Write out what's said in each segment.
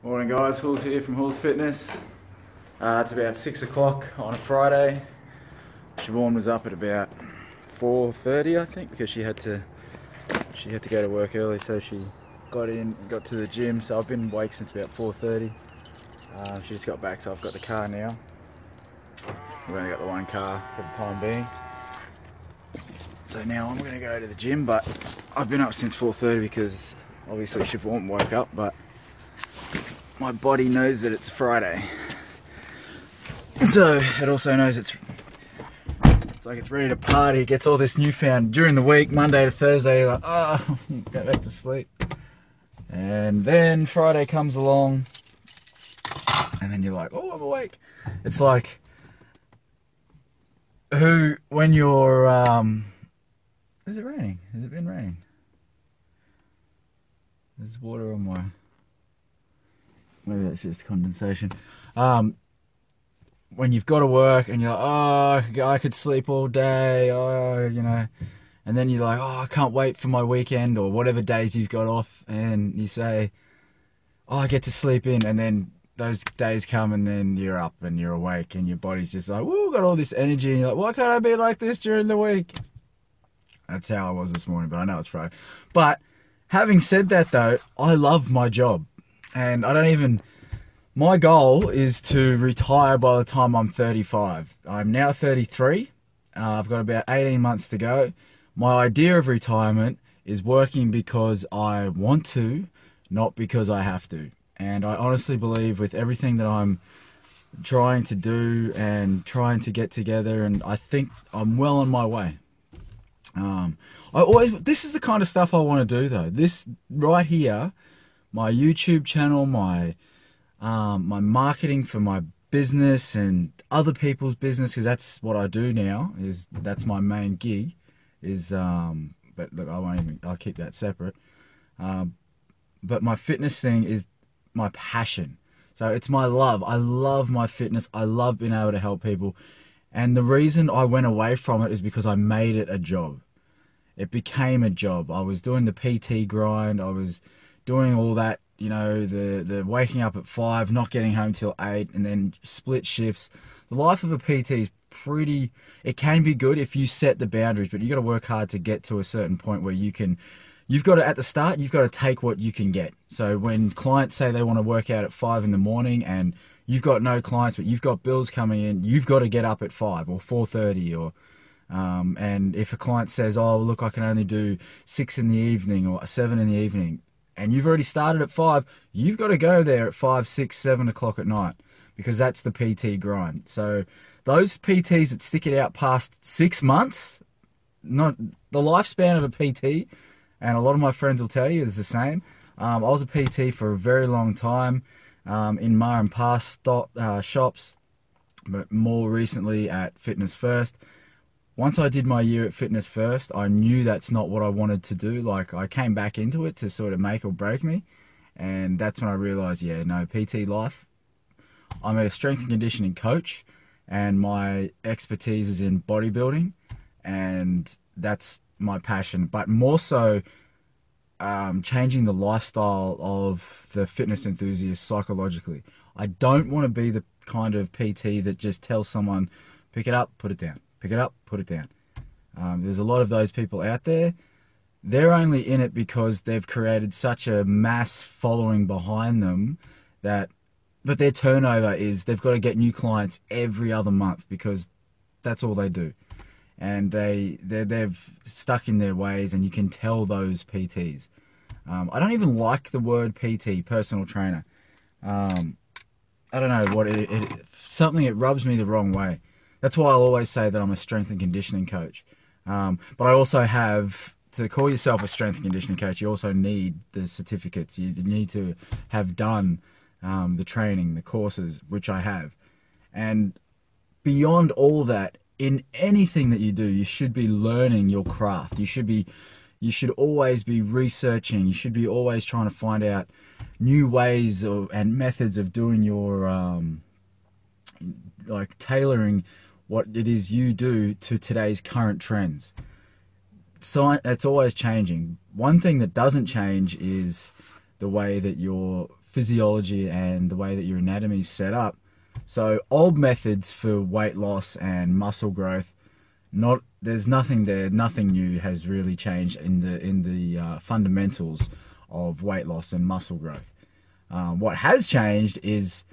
Morning guys, Houls here from Houls Fitness. It's about 6 o'clock on a Friday. Siobhan was up at about 4:30 I think because she had to go to work early, so she got to the gym. So I've been awake since about 4:30. She just got back, so I've got the car now. We've only got the one car for the time being. So now I'm going to go to the gym, but I've been up since 4:30 because obviously Siobhan woke up, but my body knows that it's Friday. So it also knows it's like it's ready to party. It gets all this newfound during the week, Monday to Thursday, you're like, oh, go back to sleep. And then Friday comes along, and then you're like, oh, I'm awake. It's like, when you're, is it raining? Has it been raining? There's water on my, maybe that's just condensation. When you've got to work and you're like, oh, I could sleep all day, and then you're like, oh, I can't wait for my weekend or whatever days you've got off, and you say, oh, I get to sleep in, and then those days come and then you're up and you're awake and your body's just like, woo, got all this energy, and you're like, why can't I be like this during the week? That's how I was this morning, but I know it's Friday. But having said that though, I love my job, and my goal is to retire by the time I'm 35. I'm now 33. I've got about 18 months to go. My idea of retirement is working because I want to, not because I have to. And I honestly believe with everything that I'm trying to do and trying to get together, and I think I'm well on my way. This is the kind of stuff I want to do though. This right here, my YouTube channel, my marketing for my business and other people's business, because that's what I do now. That's my main gig. But look, I'll keep that separate. But my fitness thing is my passion. So it's my love. I love my fitness. I love being able to help people. And the reason I went away from it is because I made it a job. It became a job. I was doing the PT grind. I was doing all that, the waking up at 5, not getting home till 8, and then split shifts. The life of a PT is it can be good if you set the boundaries, but you got to work hard to get to a certain point where you've got to, at the start, you've got to take what you can get. So when clients say they want to work out at 5 in the morning and you've got no clients, but you've got bills coming in, you've got to get up at 5 or 4:30 or, and if a client says, oh, look, I can only do 6 in the evening or 7 in the evening, and you've already started at 5, you've got to go there at 5, 6, 7 o'clock at night, because that's the PT grind. So those PTs that stick it out past 6 months, not the lifespan of a PT, and a lot of my friends will tell you it's the same. I was a PT for a very long time in Ma and Pa shops, but more recently at Fitness First. Once I did my year at Fitness First, I knew that's not what I wanted to do. Like, I came back into it to sort of make or break me, and that's when I realized, yeah, no, PT life. I'm a strength and conditioning coach, and my expertise is in bodybuilding, and that's my passion. But more so, changing the lifestyle of the fitness enthusiast psychologically. I don't want to be the kind of PT that just tells someone, pick it up, put it down. Pick it up, put it down. There's a lot of those people out there. They're only in it because they've created such a mass following behind them but their turnover is they've got to get new clients every other month because that's all they do. And they've stuck in their ways, and you can tell those PTs. I don't even like the word PT, personal trainer. I don't know what it rubs me the wrong way. That's why I'll always say that I'm a strength and conditioning coach. But I also have, to call yourself a strength and conditioning coach, you also need the certificates. You need to have done the training, the courses, which I have. And beyond all that, in anything that you do, you should be learning your craft. You should always be researching. You should be always trying to find out new ways and methods of doing your, tailoring what it is you do to today's current trends. So it's always changing. One thing that doesn't change is the way that your physiology and the way that your anatomy is set up. So old methods for weight loss and muscle growth, there's nothing there, nothing new has really changed in the fundamentals of weight loss and muscle growth. What has changed is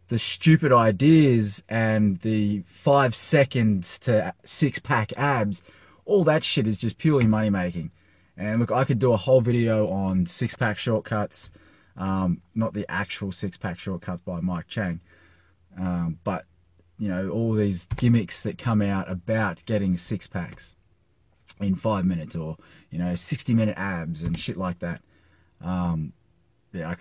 the stupid ideas and the 5 seconds to 6-pack abs. All that shit is just purely money making. And look, I could do a whole video on 6-pack shortcuts, not the actual 6-pack shortcuts by Mike Chang, but you know, all these gimmicks that come out about getting 6-packs in 5 minutes, or you know, 60-minute abs and shit like that. Yeah,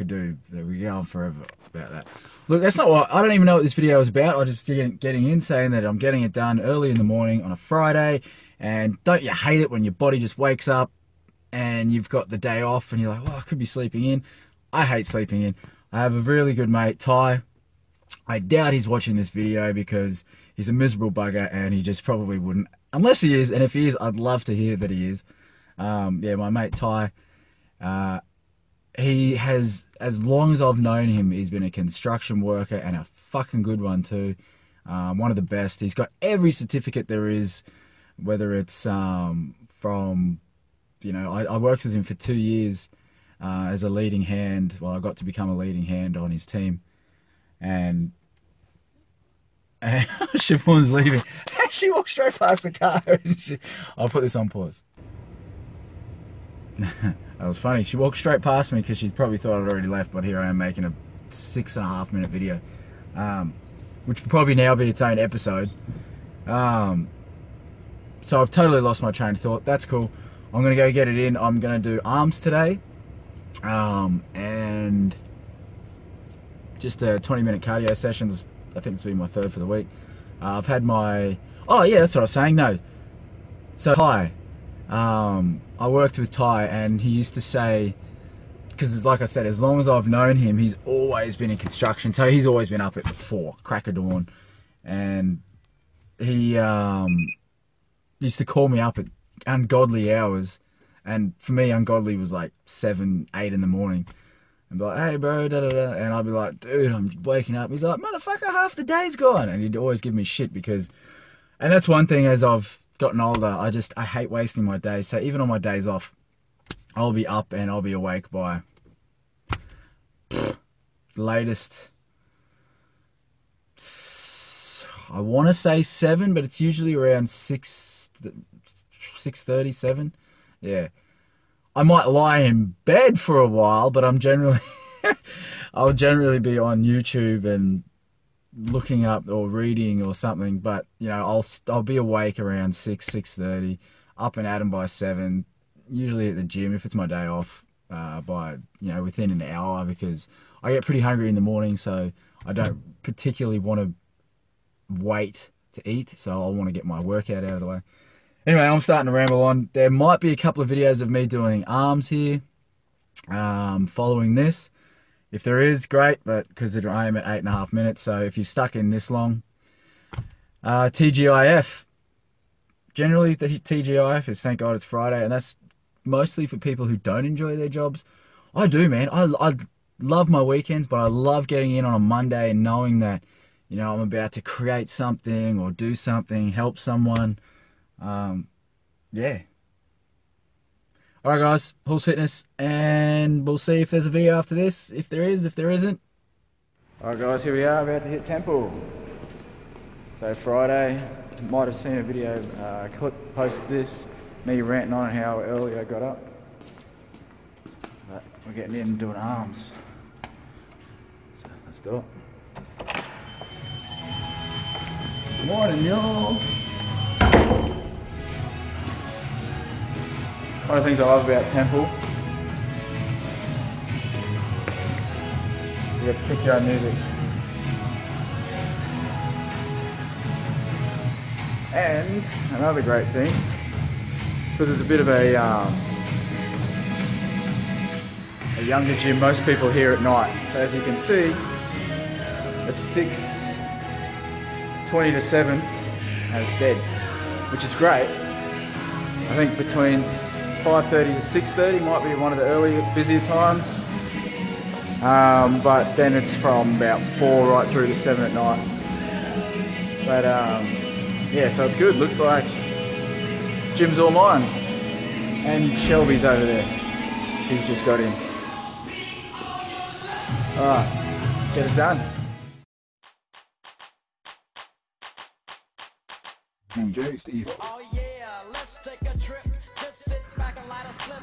we go on forever about that. Look, that's not what, I don't even know what this video is about. I just getting in, saying that I'm getting it done early in the morning on a Friday. And don't you hate it when your body just wakes up and you've got the day off and you're like, well, I could be sleeping in. I hate sleeping in. I have a really good mate, Ty. I doubt he's watching this video because he's a miserable bugger and he just probably wouldn't. Unless he is, and if he is, I'd love to hear that he is. Yeah, my mate Ty, he has, as long as I've known him, he's been a construction worker, and a fucking good one too. One of the best. He's got every certificate there is, whether it's from, you know, I worked with him for 2 years as a leading hand. Well, I got to become a leading hand on his team. And Siobhan's leaving. She walked straight past the car. I'll put this on pause. That was funny. She walked straight past me because she probably thought I'd already left, but here I am making a 6.5-minute video, which will probably now be its own episode. So I've totally lost my train of thought. That's cool. I'm going to go get it in. I'm going to do arms today, and just a 20-minute cardio session. I think this will be my 3rd for the week. I've had my... Oh, yeah, that's what I was saying. No. So, Ty. I worked with Ty, and he used to say... Because, like I said, as long as I've known him, he's always been in construction. So, he's always been up at 4, crack of dawn. And he used to call me up at ungodly hours. And for me, ungodly was like 7, 8 in the morning. And be like, hey bro, da da da, and I'd be like, dude, I'm waking up. He's like, motherfucker, half the day's gone. And he'd always give me shit because, and that's one thing as I've gotten older, I hate wasting my days. So even on my days off, I'll be up and I'll be awake by latest, I want to say 7, but it's usually around 6:30, 7. Yeah. I might lie in bed for a while, but I'm generally, I'll generally be on YouTube and looking up or reading or something. But you know, I'll be awake around 6:30, up and at 'em by 7. Usually at the gym if it's my day off, by, you know, within an hour, because I get pretty hungry in the morning, so I don't particularly want to wait to eat. So I want to get my workout out of the way. Anyway, I'm starting to ramble on. There might be a couple of videos of me doing arms here, following this. If there is, great, but because I am at 8.5 minutes, so if you're stuck in this long, TGIF. Generally, the TGIF is thank God it's Friday, and that's mostly for people who don't enjoy their jobs. I do, man. I love my weekends, but I love getting in on a Monday and knowing that, you know, I'm about to create something or do something, help someone. Yeah. Alright guys, Houls Fitness, and we'll see if there's a video after this, if there is, if there isn't. Alright guys, here we are, about to hit temple. So Friday, might have seen a video clip posted this, me ranting on how early I got up. But we're getting in and doing arms. So let's do it. Good morning y'all. One of the things I love about temple, you get to pick your own music. And another great thing, because it's a bit of a younger gym, most people here at night. So as you can see, it's 6:20 to 7 and it's dead, which is great. I think between 5:30 to 6:30 might be one of the early, busier times. But then it's from about 4 right through to 7 at night. But yeah, so it's good. Looks like gym's all mine. And Shelby's over there. She's just got in. Alright, get it done.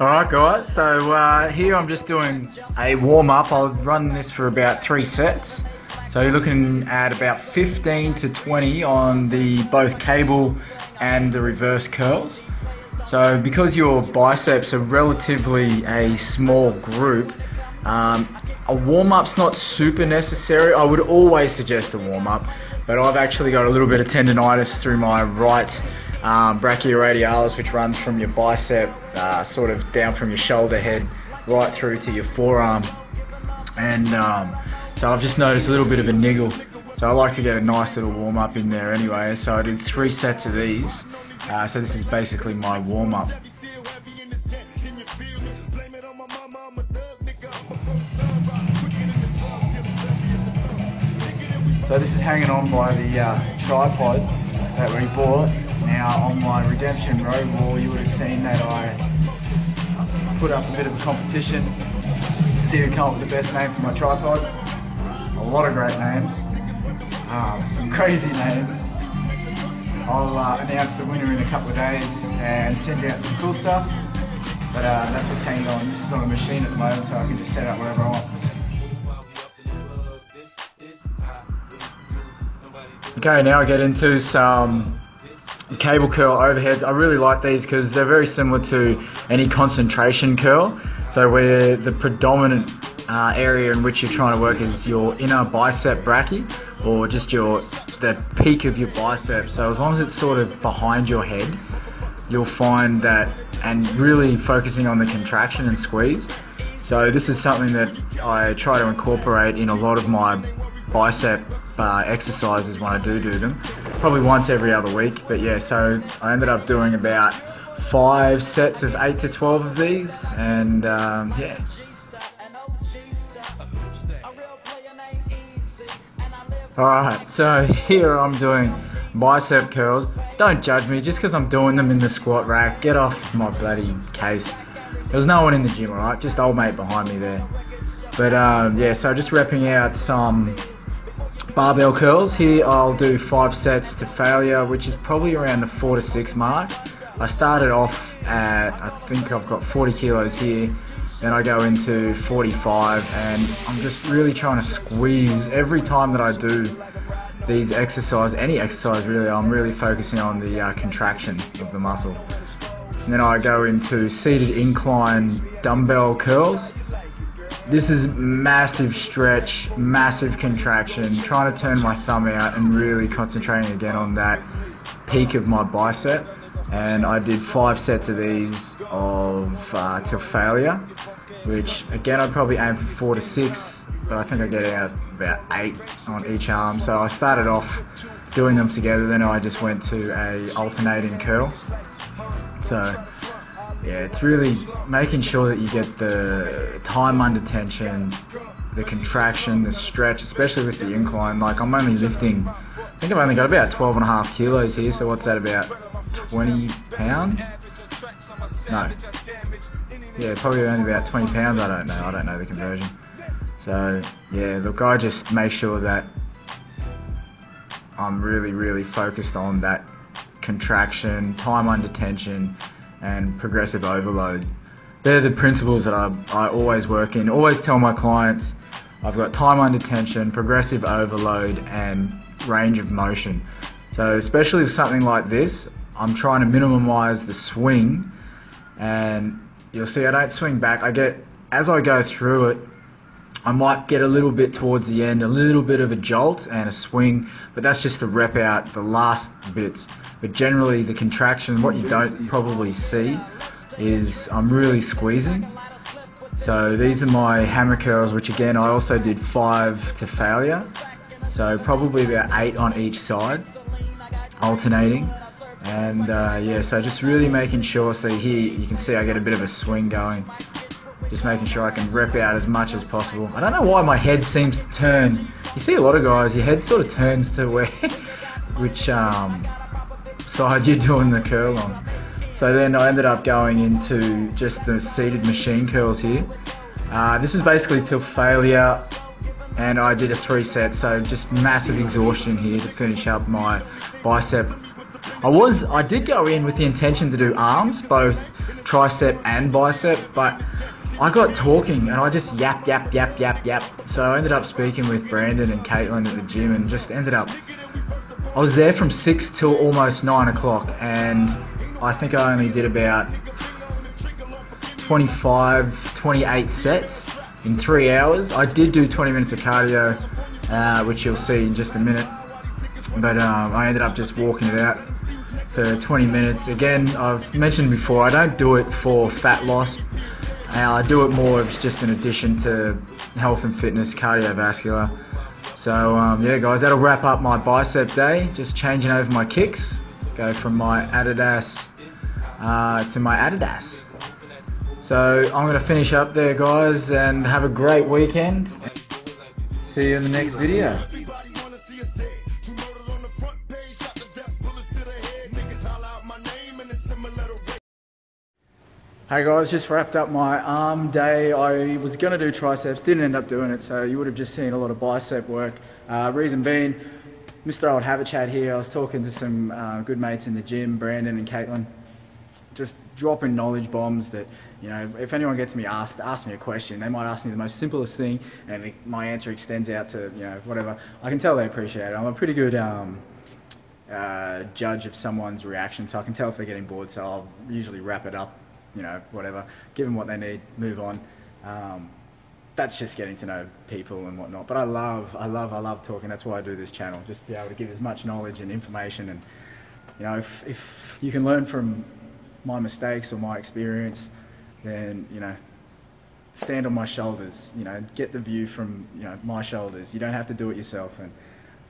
Alright guys, so here I'm just doing a warm-up. I'll run this for about 3 sets. So you're looking at about 15 to 20 on the both cable and the reverse curls. So because your biceps are relatively a small group, a warm-up's not super necessary. I would always suggest a warm-up, but I've actually got a little bit of tendonitis through my right brachioradialis, which runs from your bicep, sort of down from your shoulder head, right through to your forearm. And so I've just noticed a little bit of a niggle. So I like to get a nice little warm-up in there anyway. So I did 3 sets of these. So this is basically my warm-up. So this is hanging on by the tripod that we bought. Now on my redemption road wall, you would have seen that I put up a bit of a competition to see who come up with the best name for my tripod. A lot of great names, some crazy names. I'll announce the winner in a couple of days and send out some cool stuff. But that's what's hanging on. This is on a machine at the moment, so I can just set up wherever I want. Okay, now I get into some cable curl overheads. I really like these because they're very similar to any concentration curl. So where the predominant area in which you're trying to work is your inner bicep brachii, or just the peak of your bicep. So as long as it's sort of behind your head, you'll find that, and really focusing on the contraction and squeeze. So this is something that I try to incorporate in a lot of my bicep exercises when I do them, probably once every other week. But yeah, so I ended up doing about 5 sets of 8 to 12 of these, and yeah. Alright, so here I'm doing bicep curls. Don't judge me, just because I'm doing them in the squat rack. Get off my bloody case. There was no one in the gym, alright? Just old mate behind me there. But yeah, so just repping out some barbell curls. Here I'll do 5 sets to failure, which is probably around the 4 to 6 mark. I started off at, I think I've got 40 kilos here. Then I go into 45, and I'm just really trying to squeeze every time that I do these exercises, any exercise really. I'm really focusing on the contraction of the muscle. And then I go into seated incline dumbbell curls. This is massive stretch, massive contraction, trying to turn my thumb out and really concentrating again on that peak of my bicep. And I did 5 sets of these till failure, which again I'd probably aim for 4 to 6, but I think I get out about 8 on each arm. So I started off doing them together, then I just went to a alternating curl. So yeah, it's really making sure that you get the time under tension, the contraction, the stretch, especially with the incline. Like I'm only lifting, I think I've only got about 12.5 kilos here, so what's that, about 20 pounds? No. Yeah, probably only about 20 pounds, I don't know the conversion. So yeah, look, I just make sure that I'm really focused on that contraction, time under tension, and progressive overload. They're the principles that I always work in. Always tell my clients I've got time under tension, progressive overload, and range of motion. So especially with something like this, I'm trying to minimize the swing, and you'll see I don't swing back. As I go through it, I might get a little bit towards the end, a little bit of a jolt and a swing, but that's just to rep out the last bits. But generally the contraction, what you don't probably see is I'm really squeezing. So these are my hammer curls, which again I also did 5 to failure. So probably about 8 on each side, alternating. And yeah, so just really making sure, so here you can see I get a bit of a swing going. just making sure I can rep out as much as possible. I don't know why my head seems to turn. You see a lot of guys, your head sort of turns to where, which side you're doing the curl on. So then I ended up going into just the seated machine curls here. This was basically till failure, and I did a 3 sets, so just massive exhaustion here to finish up my bicep. I did go in with the intention to do arms, both tricep and bicep, but I got talking and I just yap. So I ended up speaking with Brandon and Caitlin at the gym, and just ended up, I was there from 6 till almost 9 o'clock, and I think I only did about 28 sets in 3 hours. I did do 20 minutes of cardio, which you'll see in just a minute, but I ended up just walking it out for 20 minutes. Again, I've mentioned before, I don't do it for fat loss. I do it more as just an addition to health and fitness, cardiovascular. So yeah guys, that'll wrap up my bicep day. Just changing over my kicks. Go from my Adidas to my Adidas. So I'm going to finish up there guys, and have a great weekend. See you in the next video. Hey guys, just wrapped up my arm day. I was going to do triceps, didn't end up doing it, so you would have just seen a lot of bicep work. Reason being, Mr. Old Have a Chat here. I was talking to some good mates in the gym, Brandon and Caitlin, just dropping knowledge bombs that, you know, if anyone gets me ask me a question, they might ask me the most simplest thing, and my answer extends out to, you know, whatever. I can tell they appreciate it. I'm a pretty good judge of someone's reaction, so I can tell if they're getting bored, so I'll usually wrap it up. You know, whatever, give them what they need, move on. That's just getting to know people and whatnot. But I love talking. That's why I do this channel, just to be able to give as much knowledge and information. And, you know, if you can learn from my mistakes or my experience, then, you know, stand on my shoulders, you know, get the view from, you know, my shoulders. You don't have to do it yourself. And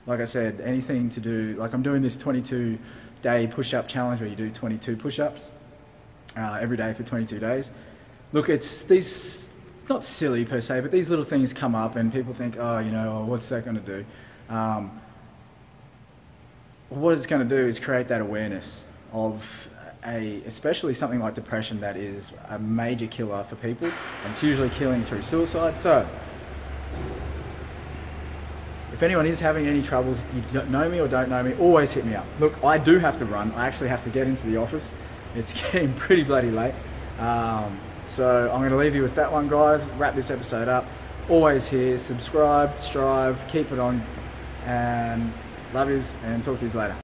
like I said, anything to do, like I'm doing this 22-day push-up challenge where you do 22 push-ups. Every day for 22 days. Look, it's not silly per se, but these little things come up and people think, oh, you know, what's that going to do? What it's going to do is create that awareness of especially something like depression, that is a major killer for people, and it's usually killing through suicide. So if anyone is having any troubles, you don't know me or don't know me, always hit me up. Look, I do have to run. I actually have to get into the office. It's getting pretty bloody late. So I'm going to leave you with that one, guys. Wrap this episode up. Always here. Subscribe, strive, keep it on. And love yous, and talk to you later.